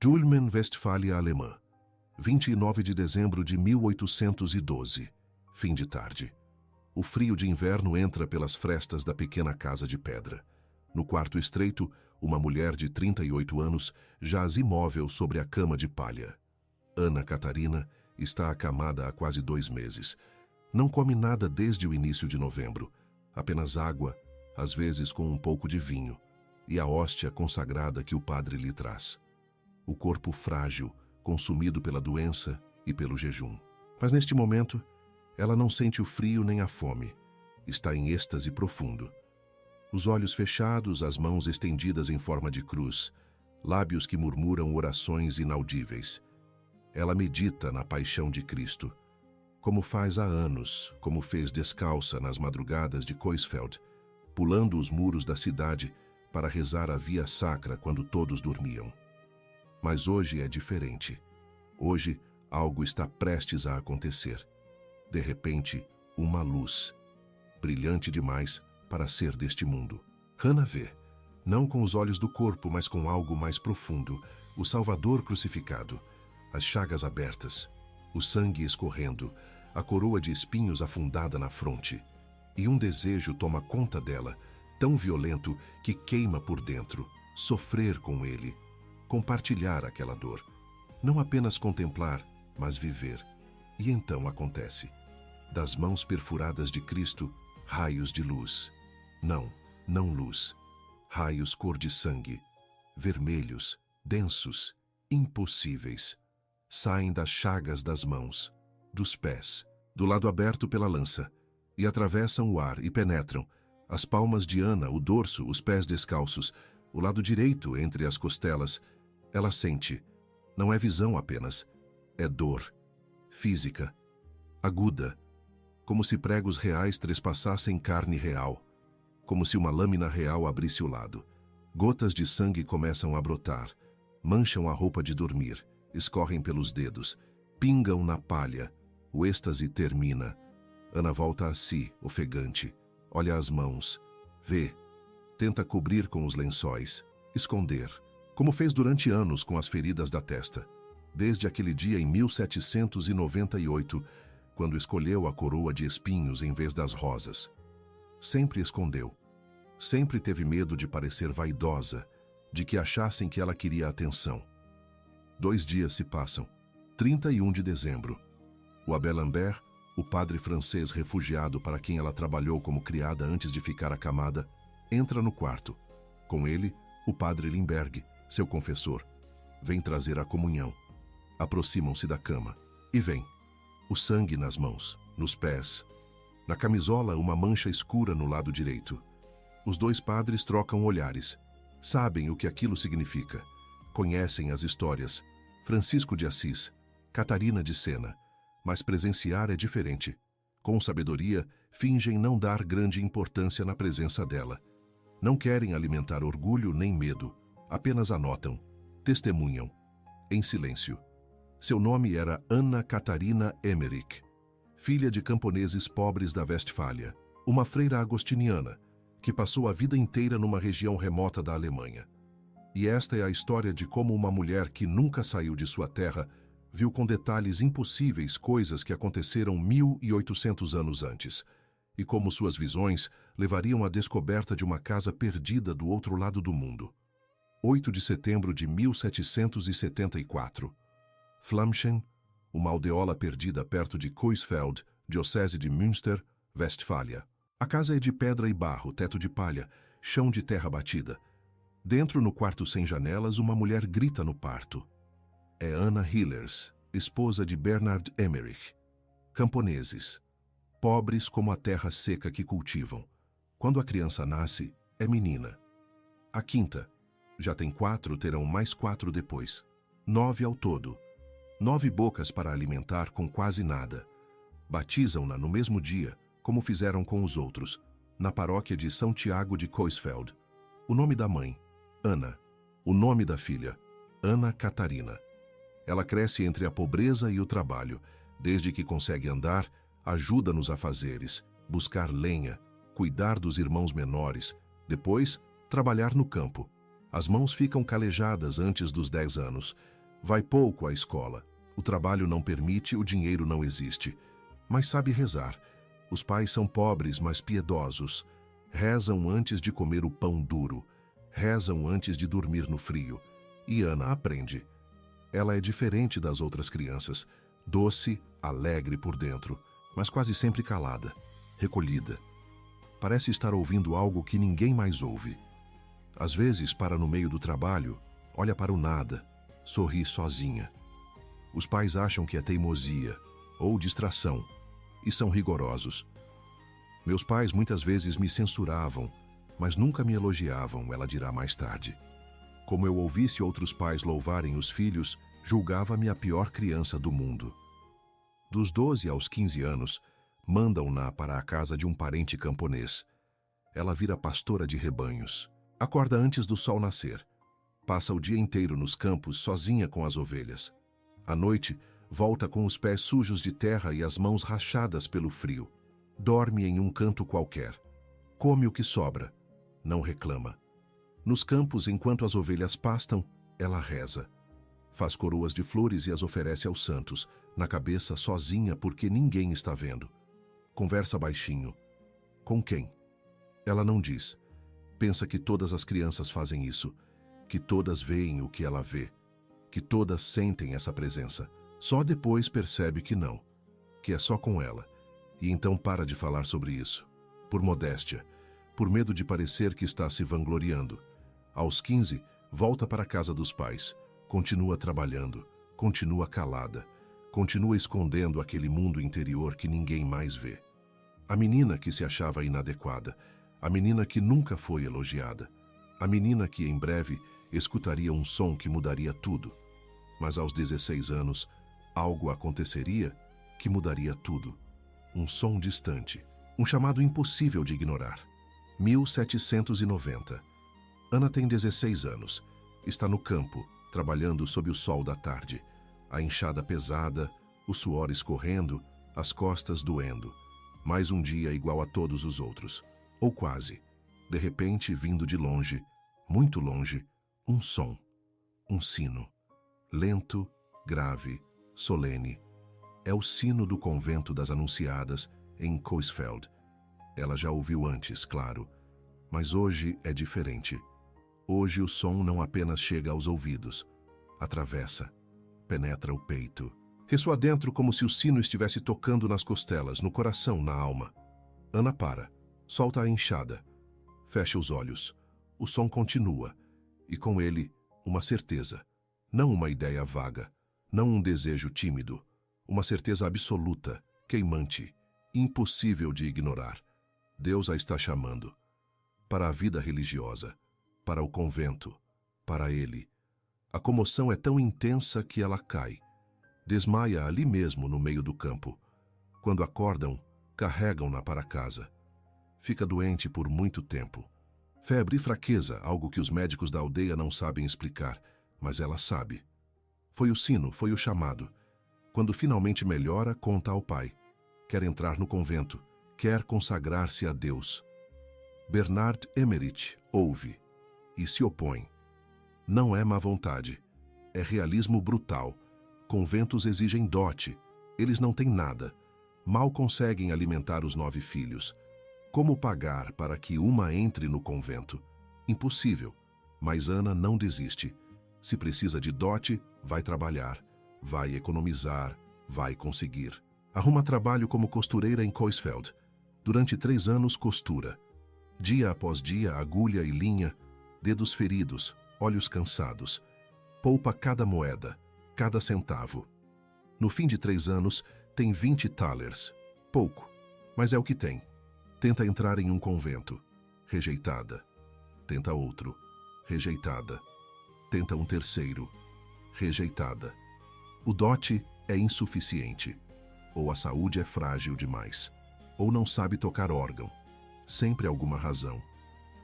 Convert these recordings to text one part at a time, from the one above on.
Dülmen, Westfália alemã, 29 de dezembro de 1812, fim de tarde. O frio de inverno entra pelas frestas da pequena casa de pedra. No quarto estreito, uma mulher de 38 anos jaz imóvel sobre a cama de palha. Ana Catarina está acamada há quase 2 meses. Não come nada desde o início de novembro, apenas água, às vezes com um pouco de vinho, e a hóstia consagrada que o padre lhe traz. O corpo frágil, consumido pela doença e pelo jejum. Mas neste momento, ela não sente o frio nem a fome. Está em êxtase profundo. Os olhos fechados, as mãos estendidas em forma de cruz, lábios que murmuram orações inaudíveis. Ela medita na paixão de Cristo, como faz há anos, como fez descalça nas madrugadas de Coesfeld, pulando os muros da cidade para rezar a via sacra quando todos dormiam. Mas hoje é diferente. Hoje, algo está prestes a acontecer. De repente, uma luz, brilhante demais para ser deste mundo. Hannah vê, não com os olhos do corpo, mas com algo mais profundo, o Salvador crucificado, as chagas abertas, o sangue escorrendo, a coroa de espinhos afundada na fronte. E um desejo toma conta dela, tão violento que queima por dentro, sofrer com ele, compartilhar aquela dor. Não apenas contemplar, mas viver. E então acontece. Das mãos perfuradas de Cristo, raios de luz. Não luz. Raios cor de sangue, vermelhos, densos, impossíveis. Saem das chagas das mãos, dos pés, do lado aberto pela lança, e atravessam o ar e penetram as palmas de Ana, o dorso, os pés descalços, o lado direito entre as costelas. Ela sente. Não é visão apenas, é dor, física, aguda, como se pregos reais trespassassem carne real, como se uma lâmina real abrisse o lado. Gotas de sangue começam a brotar, mancham a roupa de dormir, escorrem pelos dedos, pingam na palha. O êxtase termina. Ana volta a si, ofegante, olha as mãos, vê, tenta cobrir com os lençóis, esconder, como fez durante anos com as feridas da testa, desde aquele dia em 1798, quando escolheu a coroa de espinhos em vez das rosas. Sempre escondeu. Sempre teve medo de parecer vaidosa, de que achassem que ela queria atenção. 2 dias se passam. 31 de dezembro. O Abel Lambert, o padre francês refugiado para quem ela trabalhou como criada antes de ficar acamada, entra no quarto. Com ele, o padre Limberg, seu confessor. Vem trazer a comunhão. Aproximam-se da cama. E vem. O sangue nas mãos, nos pés. Na camisola, uma mancha escura no lado direito. Os 2 padres trocam olhares. Sabem o que aquilo significa. Conhecem as histórias. Francisco de Assis, Catarina de Sena. Mas presenciar é diferente. Com sabedoria, fingem não dar grande importância na presença dela. Não querem alimentar orgulho nem medo. Apenas anotam, testemunham, em silêncio. Seu nome era Ana Catarina Emmerich, filha de camponeses pobres da Westfália, uma freira agostiniana, que passou a vida inteira numa região remota da Alemanha. E esta é a história de como uma mulher que nunca saiu de sua terra viu com detalhes impossíveis coisas que aconteceram 1800 anos antes, e como suas visões levariam à descoberta de uma casa perdida do outro lado do mundo. 8 de setembro de 1774. Flamschen, uma aldeola perdida perto de Coesfeld, diocese de Münster, Westfália. A casa é de pedra e barro, teto de palha, chão de terra batida. Dentro, no quarto sem janelas, uma mulher grita no parto. É Anna Hillers, esposa de Bernard Emmerich. Camponeses, pobres como a terra seca que cultivam. Quando a criança nasce, é menina. A quinta. Já tem 4, terão mais 4 depois. 9 ao todo. 9 bocas para alimentar com quase nada. Batizam-na no mesmo dia, como fizeram com os outros, na paróquia de São Tiago de Coesfeld. O nome da mãe, Ana. O nome da filha, Ana Catarina. Ela cresce entre a pobreza e o trabalho. Desde que consegue andar, ajuda nos afazeres, buscar lenha, cuidar dos irmãos menores, depois, trabalhar no campo. As mãos ficam calejadas antes dos 10 anos. Vai pouco à escola. O trabalho não permite, o dinheiro não existe. Mas sabe rezar. Os pais são pobres, mas piedosos. Rezam antes de comer o pão duro. Rezam antes de dormir no frio. E Ana aprende. Ela é diferente das outras crianças. Doce, alegre por dentro, mas quase sempre calada, recolhida. Parece estar ouvindo algo que ninguém mais ouve. Às vezes, para no meio do trabalho, olha para o nada, sorri sozinha. Os pais acham que é teimosia ou distração e são rigorosos. Meus pais muitas vezes me censuravam, mas nunca me elogiavam, ela dirá mais tarde. Como eu ouvisse outros pais louvarem os filhos, julgava-me a pior criança do mundo. Dos 12 aos 15 anos, mandam-na para a casa de um parente camponês. Ela vira pastora de rebanhos. Acorda antes do sol nascer. Passa o dia inteiro nos campos sozinha com as ovelhas. À noite, volta com os pés sujos de terra e as mãos rachadas pelo frio. Dorme em um canto qualquer. Come o que sobra. Não reclama. Nos campos, enquanto as ovelhas pastam, ela reza. Faz coroas de flores e as oferece aos santos, na cabeça sozinha porque ninguém está vendo. Conversa baixinho. Com quem? Ela não diz. Pensa que todas as crianças fazem isso, que todas veem o que ela vê, que todas sentem essa presença. Só depois percebe que não, que é só com ela, e então para de falar sobre isso, por modéstia, por medo de parecer que está se vangloriando. Aos 15, volta para a casa dos pais, continua trabalhando, continua calada, continua escondendo aquele mundo interior que ninguém mais vê. A menina que se achava inadequada, a menina que nunca foi elogiada, a menina que em breve escutaria um som que mudaria tudo. Mas aos 16 anos, algo aconteceria que mudaria tudo. Um som distante, um chamado impossível de ignorar. 1790. Ana tem 16 anos. Está no campo, trabalhando sob o sol da tarde. A enxada pesada, o suor escorrendo, as costas doendo. Mais um dia igual a todos os outros. Ou quase. De repente, vindo de longe, muito longe, um som. Um sino. Lento, grave, solene. É o sino do convento das Anunciadas, em Coesfeld. Ela já ouviu antes, claro. Mas hoje é diferente. Hoje o som não apenas chega aos ouvidos. Atravessa. Penetra o peito. Ressoa dentro como se o sino estivesse tocando nas costelas, no coração, na alma. Ana para. Solta a enxada. Fecha os olhos. O som continua. E com ele, uma certeza. Não uma ideia vaga. Não um desejo tímido. Uma certeza absoluta, queimante, impossível de ignorar. Deus a está chamando. Para a vida religiosa. Para o convento. Para ele. A comoção é tão intensa que ela cai. Desmaia ali mesmo no meio do campo. Quando acordam, carregam-na para casa. Fica doente por muito tempo. Febre e fraqueza, algo que os médicos da aldeia não sabem explicar, mas ela sabe. Foi o sino, foi o chamado. Quando finalmente melhora, conta ao pai. Quer entrar no convento, quer consagrar-se a Deus. Bernard Emmerich ouve e se opõe. Não é má vontade, é realismo brutal. Conventos exigem dote, eles não têm nada. Mal conseguem alimentar os 9 filhos. Como pagar para que uma entre no convento? Impossível, mas Ana não desiste. Se precisa de dote, vai trabalhar, vai economizar, vai conseguir. Arruma trabalho como costureira em Coesfeld. Durante 3 anos costura. Dia após dia, agulha e linha, dedos feridos, olhos cansados. Poupa cada moeda, cada centavo. No fim de 3 anos, tem 20 thalers. Pouco, mas é o que tem. Tenta entrar em um convento. Rejeitada. Tenta outro. Rejeitada. Tenta um terceiro. Rejeitada. O dote é insuficiente. Ou a saúde é frágil demais. Ou não sabe tocar órgão. Sempre alguma razão.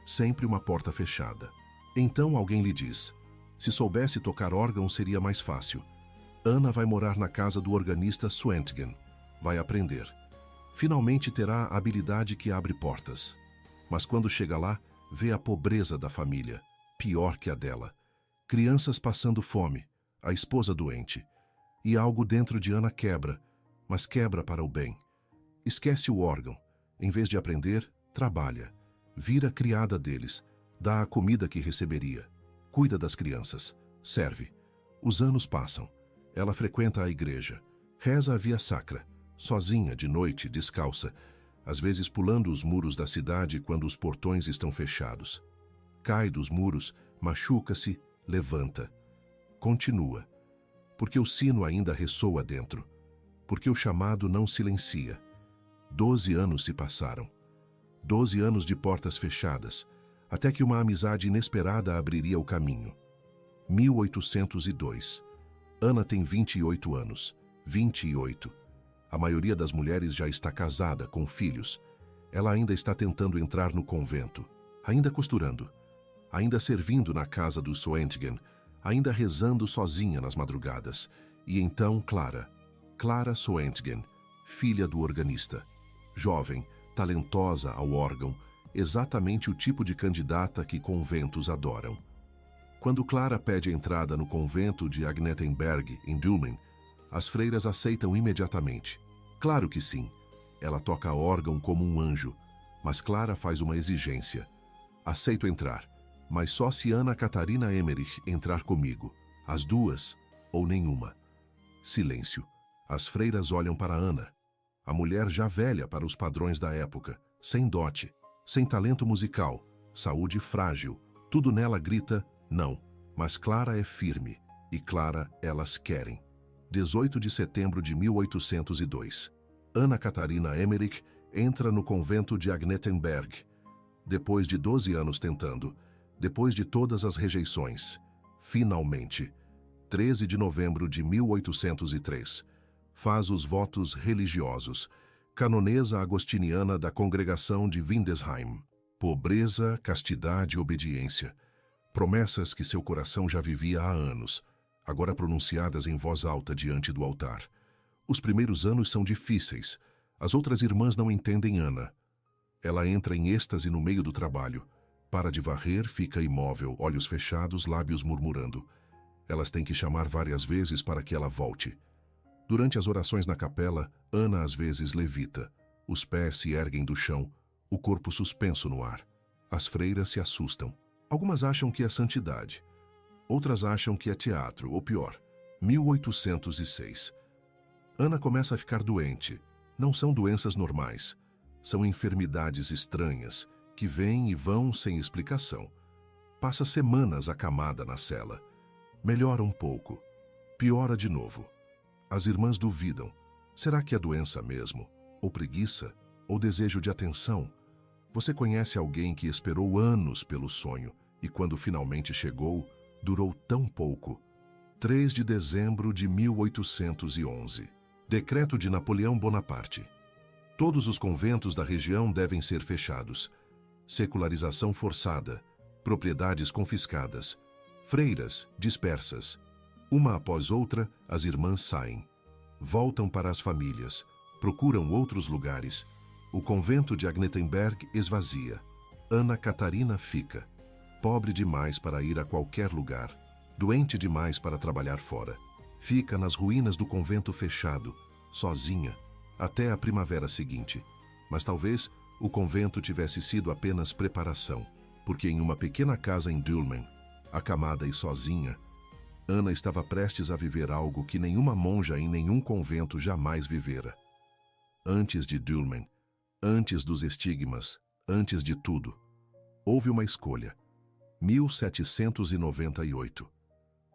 Sempre uma porta fechada. Então alguém lhe diz: se soubesse tocar órgão seria mais fácil. Ana vai morar na casa do organista Swentgen. Vai aprender. Finalmente terá a habilidade que abre portas. Mas quando chega lá, vê a pobreza da família. pior que a dela. Crianças passando fome, a esposa doente. E algo dentro de Ana quebra, mas quebra para o bem. Esquece o órgão. Em vez de aprender, trabalha. Vira criada deles. Dá a comida que receberia. Cuida das crianças. Serve. Os anos passam. Ela frequenta a igreja. Reza a via sacra. Sozinha, de noite, descalça. Às vezes pulando os muros da cidade quando os portões estão fechados. Cai dos muros, machuca-se, levanta. Continua. Porque o sino ainda ressoa dentro. Porque o chamado não silencia. 12 anos se passaram. 12 anos de portas fechadas, até que uma amizade inesperada abriria o caminho. 1802. Ana tem 28 anos. 28. A maioria das mulheres já está casada, com filhos. Ela ainda está tentando entrar no convento. Ainda costurando. Ainda servindo na casa do Soentgen. Ainda rezando sozinha nas madrugadas. E então Clara Soentgen, filha do organista. Jovem, talentosa ao órgão, exatamente o tipo de candidata que conventos adoram. Quando Clara pede entrada no convento de Agnetenberg, em Dülmen, as freiras aceitam imediatamente. Claro que sim. Ela toca órgão como um anjo, mas Clara faz uma exigência. Aceito entrar, mas só se Ana Catarina Emmerich entrar comigo. As duas, ou nenhuma. Silêncio. As freiras olham para Ana. A mulher já velha para os padrões da época, sem dote, sem talento musical, saúde frágil. Tudo nela grita, não. Mas Clara é firme, e Clara elas querem. 18 de setembro de 1802. Ana Catarina Emmerich entra no convento de Agnetenberg. Depois de 12 anos tentando, depois de todas as rejeições, finalmente, 13 de novembro de 1803, faz os votos religiosos, canonesa agostiniana da congregação de Windesheim. Pobreza, castidade e obediência. Promessas que seu coração já vivia há anos, agora pronunciadas em voz alta diante do altar. Os primeiros anos são difíceis. As outras irmãs não entendem Ana. Ela entra em êxtase no meio do trabalho. Para de varrer, fica imóvel, olhos fechados, lábios murmurando. Elas têm que chamar várias vezes para que ela volte. Durante as orações na capela, Ana às vezes levita. Os pés se erguem do chão, o corpo suspenso no ar. As freiras se assustam. Algumas acham que é santidade. Outras acham que é teatro, ou pior. 1806. Ana começa a ficar doente. Não são doenças normais. São enfermidades estranhas, que vêm e vão sem explicação. Passa semanas acamada na cela. Melhora um pouco. Piora de novo. As irmãs duvidam. Será que é doença mesmo? Ou preguiça? Ou desejo de atenção? Você conhece alguém que esperou anos pelo sonho e quando finalmente chegou, durou tão pouco? 3 de dezembro de 1811. Decreto de Napoleão Bonaparte. Todos os conventos da região devem ser fechados. Secularização forçada. Propriedades confiscadas. Freiras dispersas. Uma após outra, as irmãs saem. Voltam para as famílias. Procuram outros lugares. O convento de Agnetenberg esvazia. Ana Catarina fica. Pobre demais para ir a qualquer lugar. Doente demais para trabalhar fora. Fica nas ruínas do convento fechado, sozinha, até a primavera seguinte. Mas talvez o convento tivesse sido apenas preparação, porque em uma pequena casa em Dülmen, acamada e sozinha, Ana estava prestes a viver algo que nenhuma monja em nenhum convento jamais vivera. Antes de Dülmen, antes dos estigmas, antes de tudo, houve uma escolha. 1798.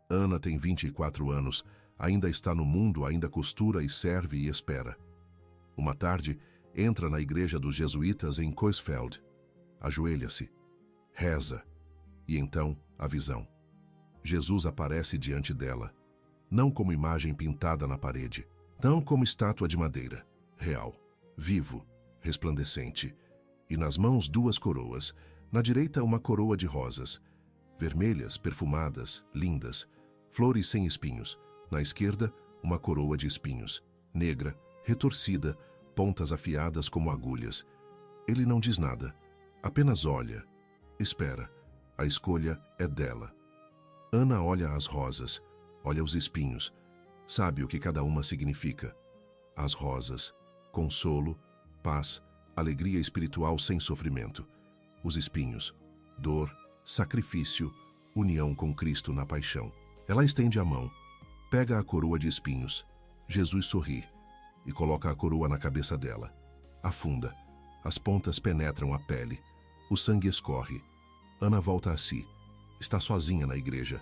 Ana tem 24 anos, ainda está no mundo, ainda costura e serve e espera. Uma tarde, entra na igreja dos jesuítas em Coesfeld. Ajoelha-se. Reza. E então, a visão. Jesus aparece diante dela, não como imagem pintada na parede, não como estátua de madeira, real, vivo, resplandecente, e nas mãos 2 coroas, na direita uma coroa de rosas, vermelhas, perfumadas, lindas, flores sem espinhos, na esquerda uma coroa de espinhos, negra, retorcida, pontas afiadas como agulhas. Ele não diz nada, apenas olha, espera. A escolha é dela. Ana olha as rosas, olha os espinhos, sabe o que cada uma significa. As rosas, consolo, paz, alegria espiritual sem sofrimento. Os espinhos, dor, sacrifício, união com Cristo na paixão. Ela estende a mão, pega a coroa de espinhos. Jesus sorri e coloca a coroa na cabeça dela. Afunda, as pontas penetram a pele, o sangue escorre. Ana volta a si. Está sozinha na igreja,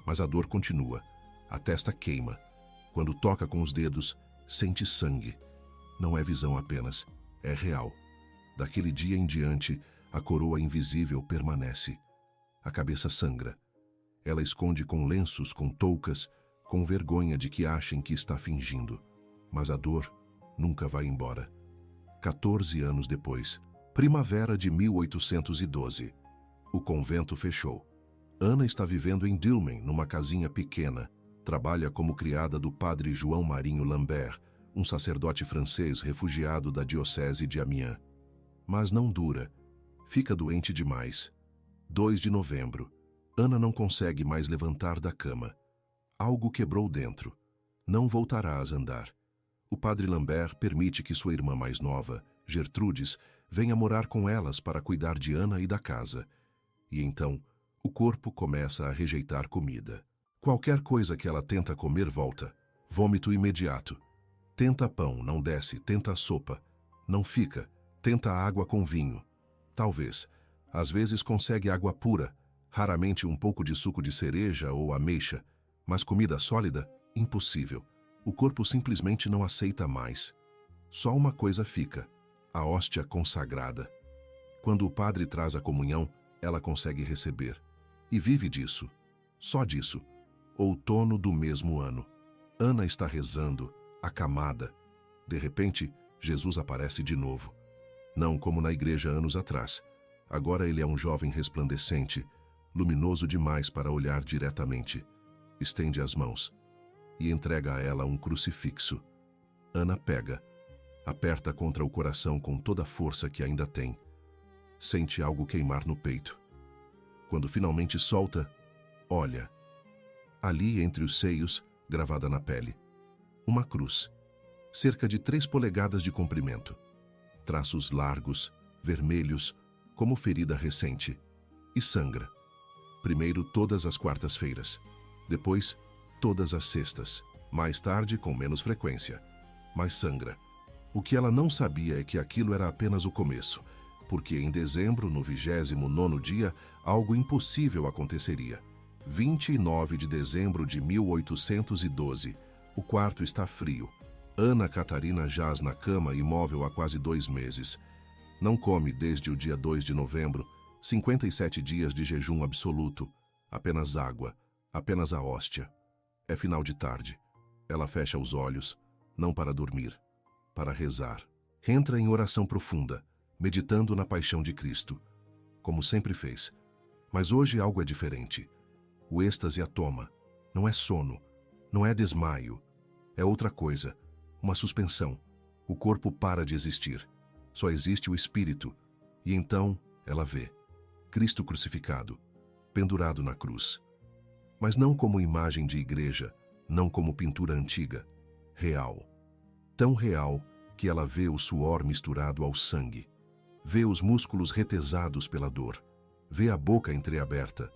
mas a dor continua. A testa queima. Quando toca com os dedos, sente sangue. Não é visão apenas, é real. Daquele dia em diante, a coroa invisível permanece. A cabeça sangra. Ela esconde com lenços, com toucas, com vergonha de que achem que está fingindo. Mas a dor nunca vai embora. 14 anos depois, primavera de 1812. O convento fechou. Ana está vivendo em Dilmen, numa casinha pequena. Trabalha como criada do padre João Marinho Lambert, um sacerdote francês refugiado da diocese de Amiens. Mas não dura. Fica doente demais. 2 de novembro. Ana não consegue mais levantar da cama. Algo quebrou dentro. Não voltará a andar. O padre Lambert permite que sua irmã mais nova, Gertrudes, venha morar com elas para cuidar de Ana e da casa. E então, o corpo começa a rejeitar comida. Qualquer coisa que ela tenta comer volta. Vômito imediato. Tenta pão, não desce. Tenta sopa. Não fica. Tenta água com vinho. Talvez. Às vezes consegue água pura. Raramente um pouco de suco de cereja ou ameixa. Mas comida sólida? Impossível. O corpo simplesmente não aceita mais. Só uma coisa fica: a hóstia consagrada. Quando o padre traz a comunhão, ela consegue receber. E vive disso. Só disso. Outono do mesmo ano. Ana está rezando, acamada. De repente, Jesus aparece de novo. Não como na igreja anos atrás. Agora ele é um jovem resplandecente, luminoso demais para olhar diretamente. Estende as mãos e entrega a ela um crucifixo. Ana pega, aperta contra o coração com toda a força que ainda tem. Sente algo queimar no peito. Quando finalmente solta, olha. Ali, entre os seios, gravada na pele, uma cruz, cerca de 3 polegadas de comprimento. Traços largos, vermelhos, como ferida recente, e sangra. Primeiro todas as quartas-feiras, depois todas as sextas, mais tarde com menos frequência, mas sangra. O que ela não sabia é que aquilo era apenas o começo, porque em dezembro, no 29º dia, algo impossível aconteceria. 29 de dezembro de 1812. O quarto está frio. Ana Catarina jaz na cama imóvel há quase 2 meses. Não come desde o dia 2 de novembro, 57 dias de jejum absoluto. Apenas água, apenas a hóstia. É final de tarde. Ela fecha os olhos, não para dormir, para rezar. Entra em oração profunda, meditando na paixão de Cristo, como sempre fez. Mas hoje algo é diferente. O êxtase a toma. Não é sono, não é desmaio. É outra coisa, uma suspensão. O corpo para de existir. Só existe o espírito. E então ela vê Cristo crucificado, pendurado na cruz. Mas não como imagem de igreja, não como pintura antiga. Real. Tão real que ela vê o suor misturado ao sangue. Vê os músculos retesados pela dor. Vê a boca entreaberta,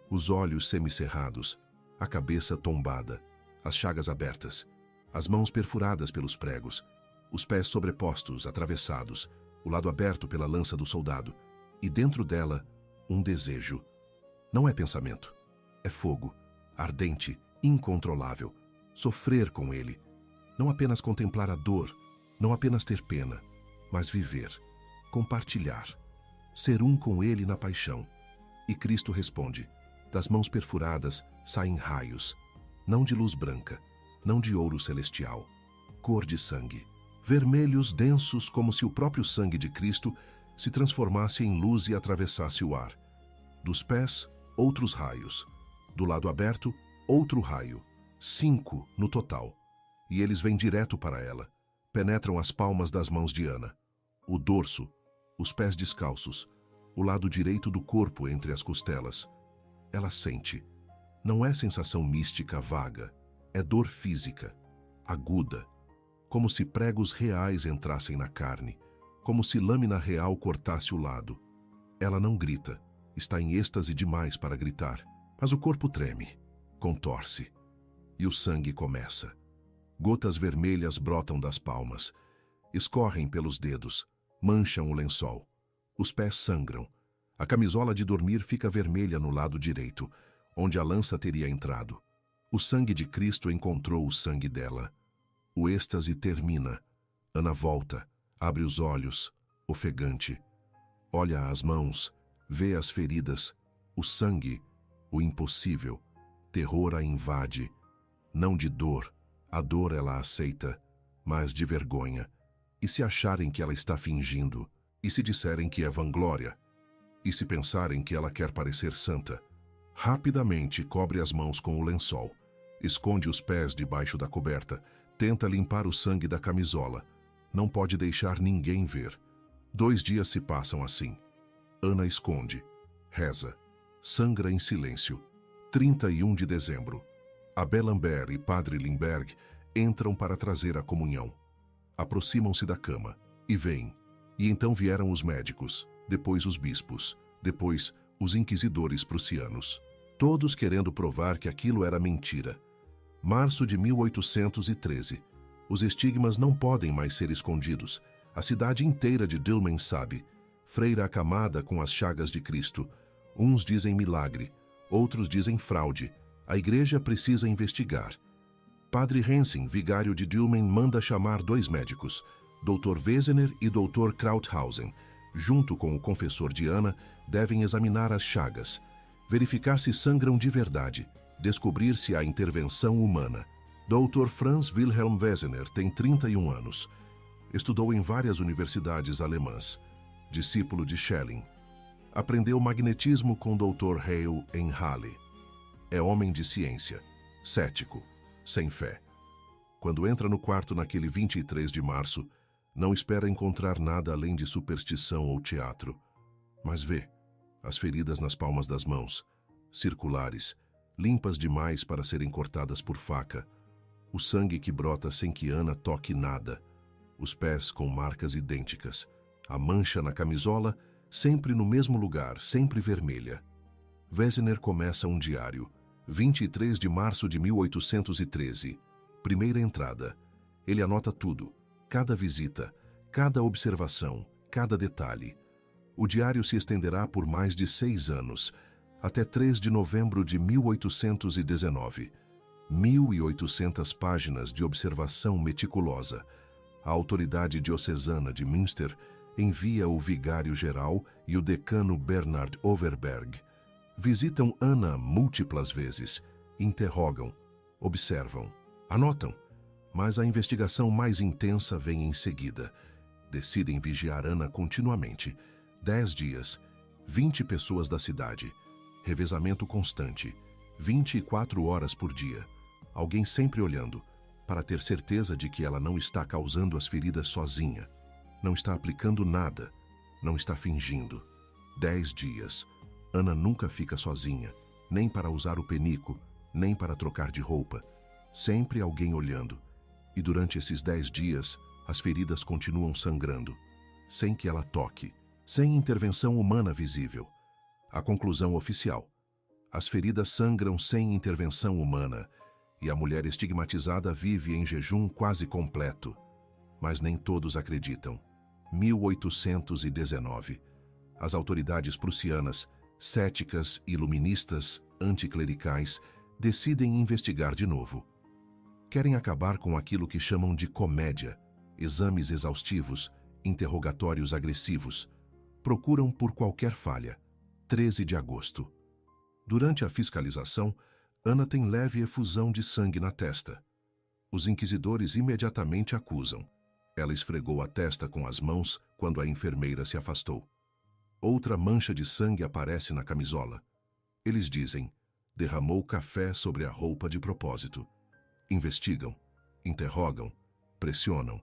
os olhos semicerrados, a cabeça tombada, as chagas abertas, as mãos perfuradas pelos pregos, os pés sobrepostos, atravessados, o lado aberto pela lança do soldado, e dentro dela, um desejo. Não é pensamento, é fogo, ardente, incontrolável. Sofrer com ele, não apenas contemplar a dor, não apenas ter pena, mas viver, compartilhar, ser um com ele na paixão. E Cristo responde: das mãos perfuradas saem raios, não de luz branca, não de ouro celestial, cor de sangue, vermelhos densos como se o próprio sangue de Cristo se transformasse em luz e atravessasse o ar. Dos pés, outros raios. Do lado aberto, outro raio. 5 no total. E eles vêm direto para ela. Penetram as palmas das mãos de Ana. O dorso, os pés descalços, o lado direito do corpo entre as costelas. Ela sente. Não é sensação mística vaga, é dor física, aguda, como se pregos reais entrassem na carne, como se lâmina real cortasse o lado. Ela não grita, está em êxtase demais para gritar, mas o corpo treme, contorce, e o sangue começa. Gotas vermelhas brotam das palmas, escorrem pelos dedos, mancham o lençol. Os pés sangram. A camisola de dormir fica vermelha no lado direito, onde a lança teria entrado. O sangue de Cristo encontrou o sangue dela. O êxtase termina. Ana volta, abre os olhos, ofegante. Olha as mãos, vê as feridas, o sangue, o impossível. Terror a invade. Não de dor, a dor ela aceita, mas de vergonha. E se acharem que ela está fingindo? E se disserem que é vanglória? E se pensarem que ela quer parecer santa? Rapidamente cobre as mãos com o lençol, esconde os pés debaixo da coberta, tenta limpar o sangue da camisola. Não pode deixar ninguém ver. 2 dias se passam assim. Ana esconde, reza, sangra em silêncio. 31 de dezembro. Abel Lambert e Padre Limberg entram para trazer a comunhão. Aproximam-se da cama e veem. E então vieram os médicos, depois os bispos, depois os inquisidores prussianos, todos querendo provar que aquilo era mentira. Março de 1813. Os estigmas não podem mais ser escondidos. A cidade inteira de Dülmen sabe. Freira acamada com as chagas de Cristo. Uns dizem milagre, outros dizem fraude. A igreja precisa investigar. Padre Hensing, vigário de Dülmen, manda chamar 2 médicos, Dr. Wesener e Dr. Krauthausen. Junto com o confessor de Ana, devem examinar as chagas, verificar se sangram de verdade, descobrir se há intervenção humana. Dr. Franz Wilhelm Wesener tem 31 anos. Estudou em várias universidades alemãs. Discípulo de Schelling. Aprendeu magnetismo com Dr. Hale em Halle. É homem de ciência, cético, sem fé. Quando entra no quarto naquele 23 de março, não espera encontrar nada além de superstição ou teatro. Mas vê as feridas nas palmas das mãos, circulares, limpas demais para serem cortadas por faca. O sangue que brota sem que Ana toque nada. Os pés com marcas idênticas. A mancha na camisola, sempre no mesmo lugar, sempre vermelha. Wesener começa um diário. 23 de março de 1813. Primeira entrada. Ele anota tudo. Cada visita, cada observação, cada detalhe. O diário se estenderá por mais de 6 anos, até 3 de novembro de 1819. 1.800 páginas de observação meticulosa. A autoridade diocesana de Münster envia o vigário-geral e o decano Bernhard Overberg. Visitam Ana múltiplas vezes, interrogam, observam, anotam. Mas a investigação mais intensa vem em seguida. Decidem vigiar Ana continuamente. 10 dias, 20 pessoas da cidade. Revezamento constante, 24 horas por dia. Alguém sempre olhando, para ter certeza de que ela não está causando as feridas sozinha. Não está aplicando nada, não está fingindo. 10 dias. Ana nunca fica sozinha, nem para usar o penico, nem para trocar de roupa. Sempre alguém olhando. E durante esses 10 dias, as feridas continuam sangrando, sem que ela toque, sem intervenção humana visível. A conclusão oficial. As feridas sangram sem intervenção humana, e a mulher estigmatizada vive em jejum quase completo. Mas nem todos acreditam. 1819. As autoridades prussianas, céticas, iluministas, anticlericais, decidem investigar de novo. Querem acabar com aquilo que chamam de comédia, exames exaustivos, interrogatórios agressivos. Procuram por qualquer falha. 13 de agosto. Durante a fiscalização, Ana tem leve efusão de sangue na testa. Os inquisidores imediatamente acusam. Ela esfregou a testa com as mãos quando a enfermeira se afastou. Outra mancha de sangue aparece na camisola. Eles dizem, derramou café sobre a roupa de propósito. Investigam, interrogam, pressionam,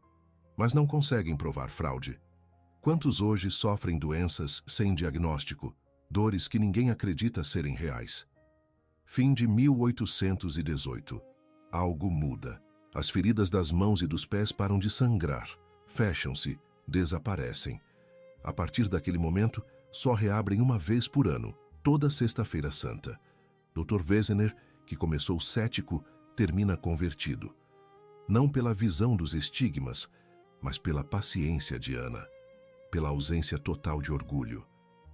mas não conseguem provar fraude. Quantos hoje sofrem doenças sem diagnóstico, dores que ninguém acredita serem reais? Fim de 1818. Algo muda. As feridas das mãos e dos pés param de sangrar, fecham-se, desaparecem. A partir daquele momento, só reabrem uma vez por ano, toda Sexta-feira Santa. Dr. Wesener, que começou cético, termina convertido. Não pela visão dos estigmas, mas pela paciência de Ana, pela ausência total de orgulho,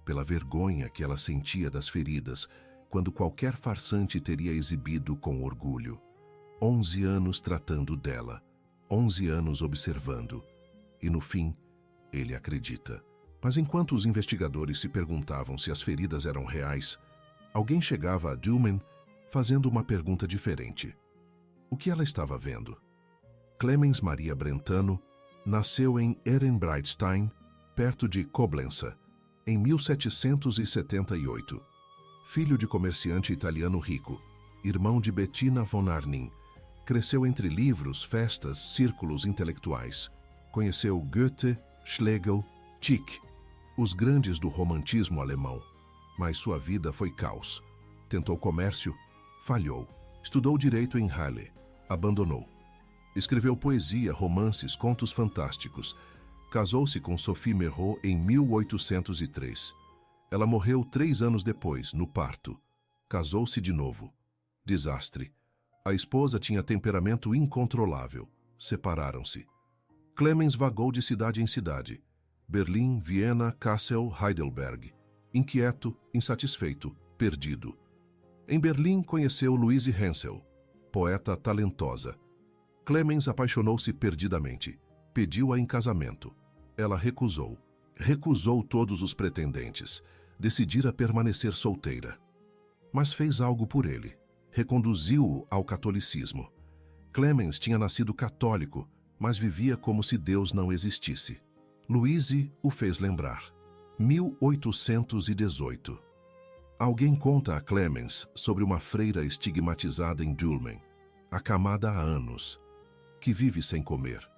pela vergonha que ela sentia das feridas, quando qualquer farsante teria exibido com orgulho. 11 anos tratando dela, 11 anos observando, e no fim, ele acredita. Mas enquanto os investigadores se perguntavam se as feridas eram reais, alguém chegava a Dülmen fazendo uma pergunta diferente. O que ela estava vendo? Clemens Maria Brentano nasceu em Ehrenbreitstein, perto de Coblença, em 1778. Filho de comerciante italiano rico, irmão de Bettina von Arnim, cresceu entre livros, festas, círculos intelectuais. Conheceu Goethe, Schlegel, Tieck, os grandes do romantismo alemão. Mas sua vida foi caos. Tentou comércio, falhou. Estudou direito em Halle, abandonou. Escreveu poesia, romances, contos fantásticos. Casou-se com Sophie Merrault em 1803. Ela morreu 3 anos depois, no parto. Casou-se de novo. Desastre. A esposa tinha temperamento incontrolável. Separaram-se. Clemens vagou de cidade em cidade. Berlim, Viena, Kassel, Heidelberg. Inquieto, insatisfeito, perdido. Em Berlim conheceu Louise Hensel, poeta talentosa. Clemens apaixonou-se perdidamente. Pediu-a em casamento. Ela recusou. Recusou todos os pretendentes. Decidira permanecer solteira. Mas fez algo por ele. Reconduziu-o ao catolicismo. Clemens tinha nascido católico, mas vivia como se Deus não existisse. Louise o fez lembrar. 1818. Alguém conta a Clemens sobre uma freira estigmatizada em Dülmen, acamada há anos, que vive sem comer,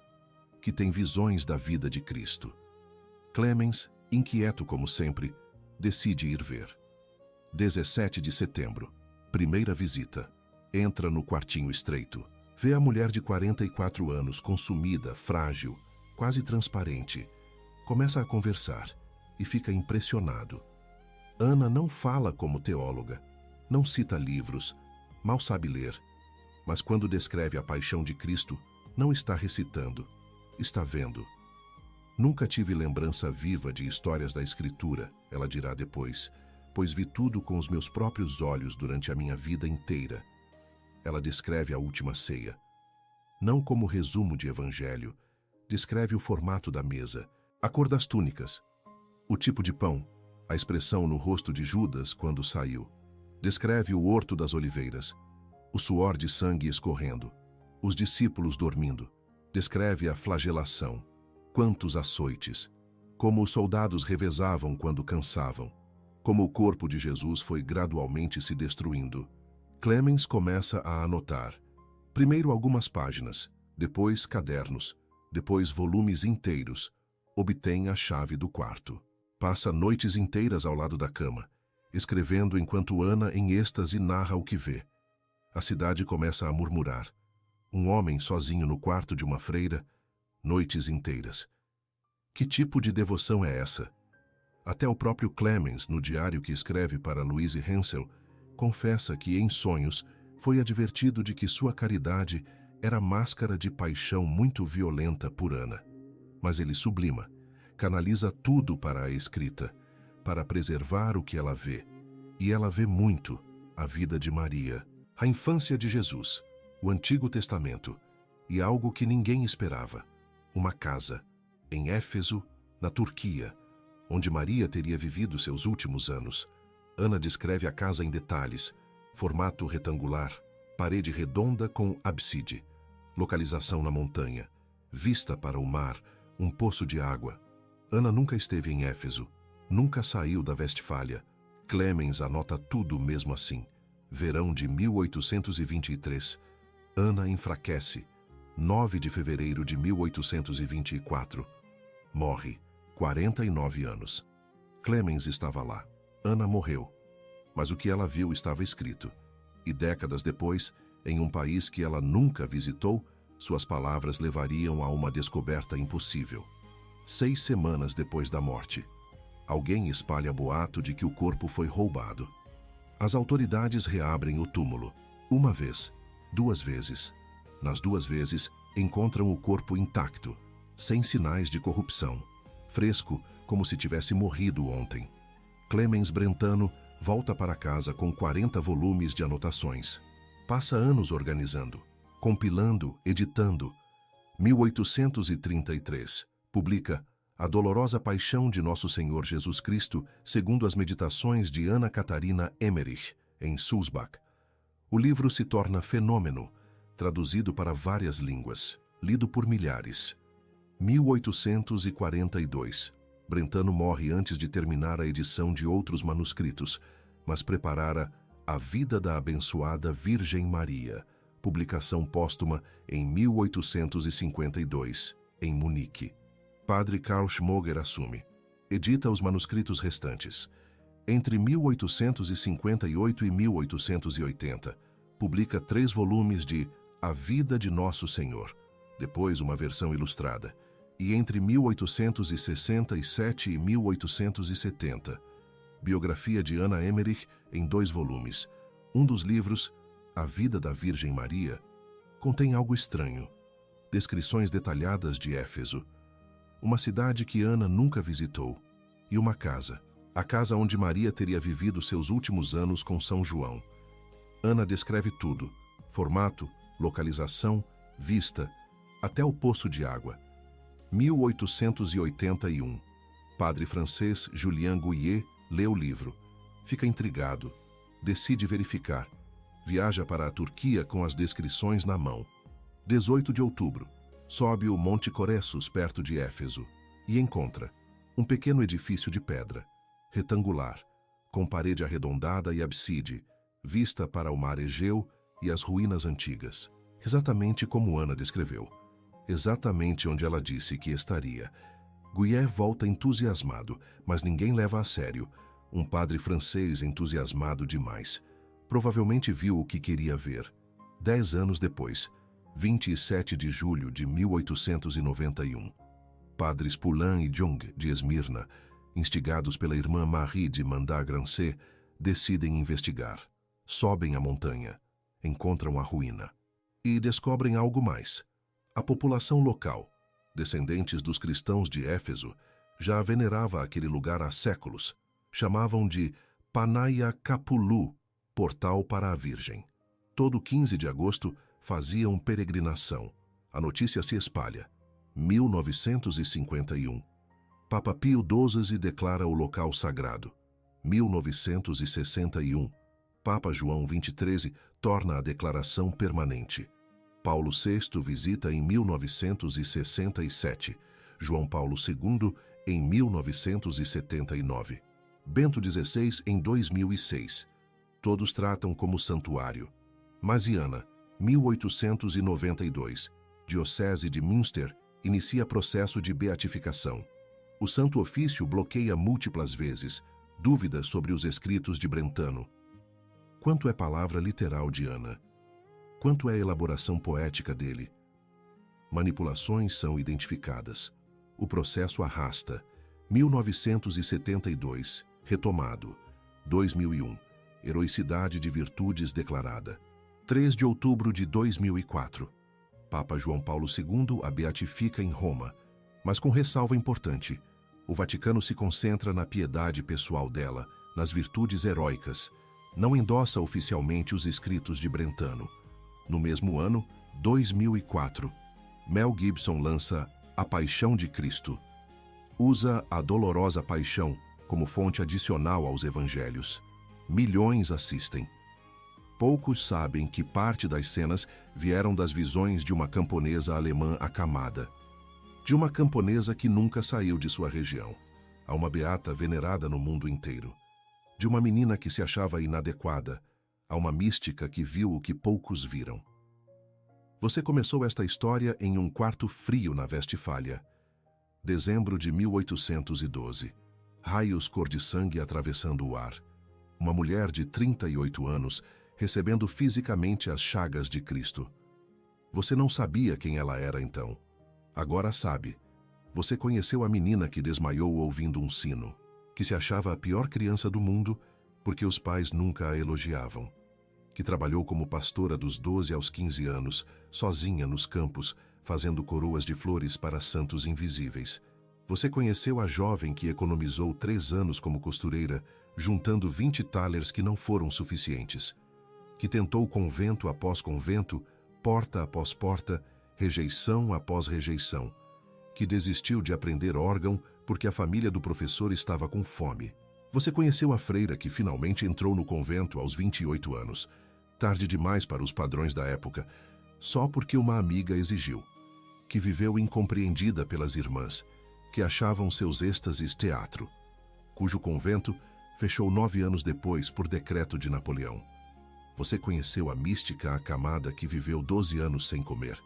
que tem visões da vida de Cristo. Clemens, inquieto como sempre, decide ir ver. 17 de setembro. Primeira visita. Entra no quartinho estreito. Vê a mulher de 44 anos, consumida, frágil, quase transparente. Começa a conversar e fica impressionado. Ana não fala como teóloga, não cita livros, mal sabe ler, mas quando descreve a paixão de Cristo, não está recitando, está vendo. Nunca tive lembrança viva de histórias da Escritura, ela dirá depois, pois vi tudo com os meus próprios olhos durante a minha vida inteira. Ela descreve a última ceia. Não como resumo de evangelho, descreve o formato da mesa, a cor das túnicas, o tipo de pão, a expressão no rosto de Judas quando saiu. Descreve o horto das oliveiras, o suor de sangue escorrendo, os discípulos dormindo. Descreve a flagelação, quantos açoites, como os soldados revezavam quando cansavam, como o corpo de Jesus foi gradualmente se destruindo. Clemens começa a anotar. Primeiro algumas páginas, depois cadernos, depois volumes inteiros. Obtém a chave do quarto. Passa noites inteiras ao lado da cama, escrevendo enquanto Ana, em êxtase, narra o que vê. A cidade começa a murmurar. Um homem sozinho no quarto de uma freira, noites inteiras. Que tipo de devoção é essa? Até o próprio Clemens, no diário que escreve para Louise Hensel, confessa que, em sonhos, foi advertido de que sua caridade era máscara de paixão muito violenta por Ana. Mas ele sublima, canaliza tudo para a escrita, para preservar o que ela vê. E ela vê muito: a vida de Maria, a infância de Jesus, o Antigo Testamento e algo que ninguém esperava: uma casa, em Éfeso, na Turquia, onde Maria teria vivido seus últimos anos. Ana descreve a casa em detalhes: formato retangular, parede redonda com ábside, localização na montanha, vista para o mar, um poço de água. Ana nunca esteve em Éfeso, nunca saiu da Westfália. Clemens anota tudo mesmo assim. Verão de 1823. Ana enfraquece. 9 de fevereiro de 1824. Morre, 49 anos. Clemens estava lá. Ana morreu. Mas o que ela viu estava escrito. E décadas depois, em um país que ela nunca visitou, suas palavras levariam a uma descoberta impossível. 6 semanas depois da morte, alguém espalha boato de que o corpo foi roubado. As autoridades reabrem o túmulo. Uma vez, 2 vezes. Nas 2 vezes, encontram o corpo intacto, sem sinais de corrupção, fresco como se tivesse morrido ontem. Clemens Brentano volta para casa com 40 volumes de anotações. Passa anos organizando, compilando, editando. 1833, publica A Dolorosa Paixão de Nosso Senhor Jesus Cristo, segundo as meditações de Ana Catarina Emmerich, em Sulzbach. O livro se torna fenômeno, traduzido para várias línguas, lido por milhares. 1842. Brentano morre antes de terminar a edição de outros manuscritos, mas preparara A Vida da Abençoada Virgem Maria, publicação póstuma em 1852, em Munique. Padre Karl Schmoger assume. Edita os manuscritos restantes. Entre 1858 e 1880, publica 3 volumes de A Vida de Nosso Senhor, depois uma versão ilustrada. E entre 1867 e 1870, biografia de Ana Emmerich em 2 volumes. Um dos livros, A Vida da Virgem Maria, contém algo estranho. Descrições detalhadas de Éfeso, uma cidade que Ana nunca visitou, e uma casa, a casa onde Maria teria vivido seus últimos anos com São João. Ana descreve tudo: formato, localização, vista, até o poço de água. 1881. Padre francês Julien Gouillet lê o livro. Fica intrigado. Decide verificar. Viaja para a Turquia com as descrições na mão. 18 de outubro. Sobe o Monte Coressus, perto de Éfeso, e encontra um pequeno edifício de pedra, retangular, com parede arredondada e abside, vista para o mar Egeu e as ruínas antigas. Exatamente como Ana descreveu. Exatamente onde ela disse que estaria. Gouillet volta entusiasmado, mas ninguém leva a sério. Um padre francês entusiasmado demais. Provavelmente viu o que queria ver. 10 anos depois, 27 de julho de 1891. Padres Poulain e Jung, de Esmirna, instigados pela irmã Marie de Mandat-Grancey, decidem investigar. Sobem a montanha, encontram a ruína. E descobrem algo mais. A população local, descendentes dos cristãos de Éfeso, já venerava aquele lugar há séculos. Chamavam de Panaia Kapulu, portal para a Virgem. Todo 15 de agosto faziam peregrinação. A notícia se espalha. 1951. Papa Pio XII declara o local sagrado. 1961. Papa João XXIII torna a declaração permanente. Paulo VI visita em 1967, João Paulo II em 1979, Bento XVI em 2006. Todos tratam como santuário. Masiana, 1892, Diocese de Münster, inicia processo de beatificação. O Santo Ofício bloqueia múltiplas vezes dúvidas sobre os escritos de Brentano. Quanto é palavra literal de Ana? Quanto é elaboração poética dele? Manipulações são identificadas. O processo arrasta. 1972, retomado. 2001, heroicidade de virtudes declarada. 3 de outubro de 2004. Papa João Paulo II a beatifica em Roma, mas com ressalva importante. O Vaticano se concentra na piedade pessoal dela, nas virtudes heróicas. Não endossa oficialmente os escritos de Brentano. No mesmo ano, 2004, Mel Gibson lança A Paixão de Cristo. Usa a dolorosa paixão como fonte adicional aos evangelhos. Milhões assistem. Poucos sabem que parte das cenas vieram das visões de uma camponesa alemã acamada. De uma camponesa que nunca saiu de sua região. A uma beata venerada no mundo inteiro. De uma menina que se achava inadequada, a uma mística que viu o que poucos viram. Você começou esta história em um quarto frio na Westfália. Dezembro de 1812. Raios cor de sangue atravessando o ar. Uma mulher de 38 anos recebendo fisicamente as chagas de Cristo. Você não sabia quem ela era então. Agora sabe. Você conheceu a menina que desmaiou ouvindo um sino, que se achava a pior criança do mundo porque os pais nunca a elogiavam, que trabalhou como pastora dos 12 aos 15 anos, sozinha nos campos, fazendo coroas de flores para santos invisíveis. Você conheceu a jovem que economizou 3 anos como costureira, juntando 20 thalers que não foram suficientes, que tentou convento após convento, porta após porta, rejeição após rejeição, que desistiu de aprender órgão porque a família do professor estava com fome. Você conheceu a freira que finalmente entrou no convento aos 28 anos, tarde demais para os padrões da época, só porque uma amiga exigiu, que viveu incompreendida pelas irmãs, que achavam seus êxtases teatro, cujo convento fechou 9 anos depois por decreto de Napoleão. Você conheceu a mística acamada que viveu 12 anos sem comer,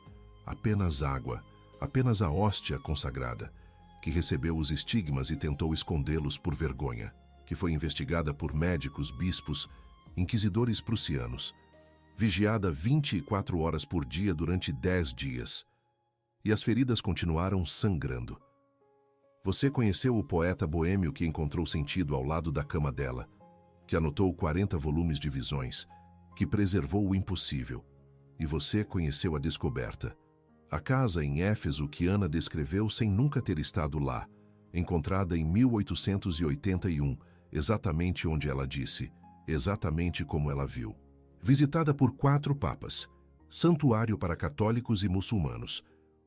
apenas água, apenas a hóstia consagrada, que recebeu os estigmas e tentou escondê-los por vergonha, que foi investigada por médicos, bispos, inquisidores prussianos, vigiada 24 horas por dia durante 10 dias, e as feridas continuaram sangrando. Você conheceu o poeta boêmio que encontrou sentido ao lado da cama dela, que anotou 40 volumes de visões, que preservou o impossível. E você conheceu a descoberta, a casa em Éfeso que Ana descreveu sem nunca ter estado lá, encontrada em 1881, exatamente onde ela disse, exatamente como ela viu. Visitada por 4 papas, santuário para católicos e muçulmanos.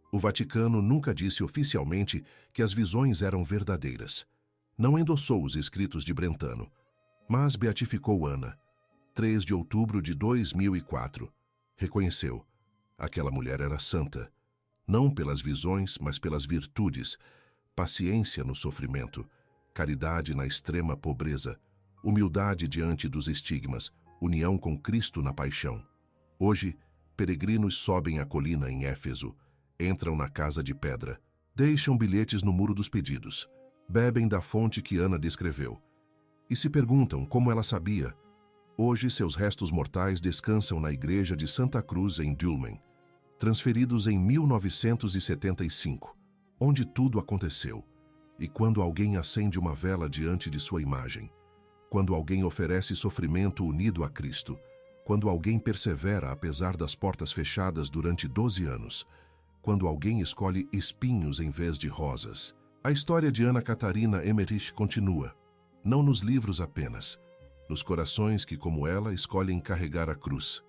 O Vaticano nunca disse oficialmente que as visões eram verdadeiras. Não endossou os escritos de Brentano, mas beatificou Ana. 3 de outubro de 2004. Reconheceu. Aquela mulher era santa. Não pelas visões, mas pelas virtudes. Paciência no sofrimento. Caridade na extrema pobreza. Humildade diante dos estigmas. União com Cristo na paixão. Hoje, peregrinos sobem a colina em Éfeso. Entram na casa de pedra, deixam bilhetes no muro dos pedidos, bebem da fonte que Ana descreveu e se perguntam como ela sabia. Hoje seus restos mortais descansam na igreja de Santa Cruz em Dülmen, transferidos em 1975, onde tudo aconteceu. E quando alguém acende uma vela diante de sua imagem, quando alguém oferece sofrimento unido a Cristo, quando alguém persevera apesar das portas fechadas durante 12 anos, quando alguém escolhe espinhos em vez de rosas. A história de Ana Catarina Emmerich continua, não nos livros apenas, nos corações que, como ela, escolhem carregar a cruz.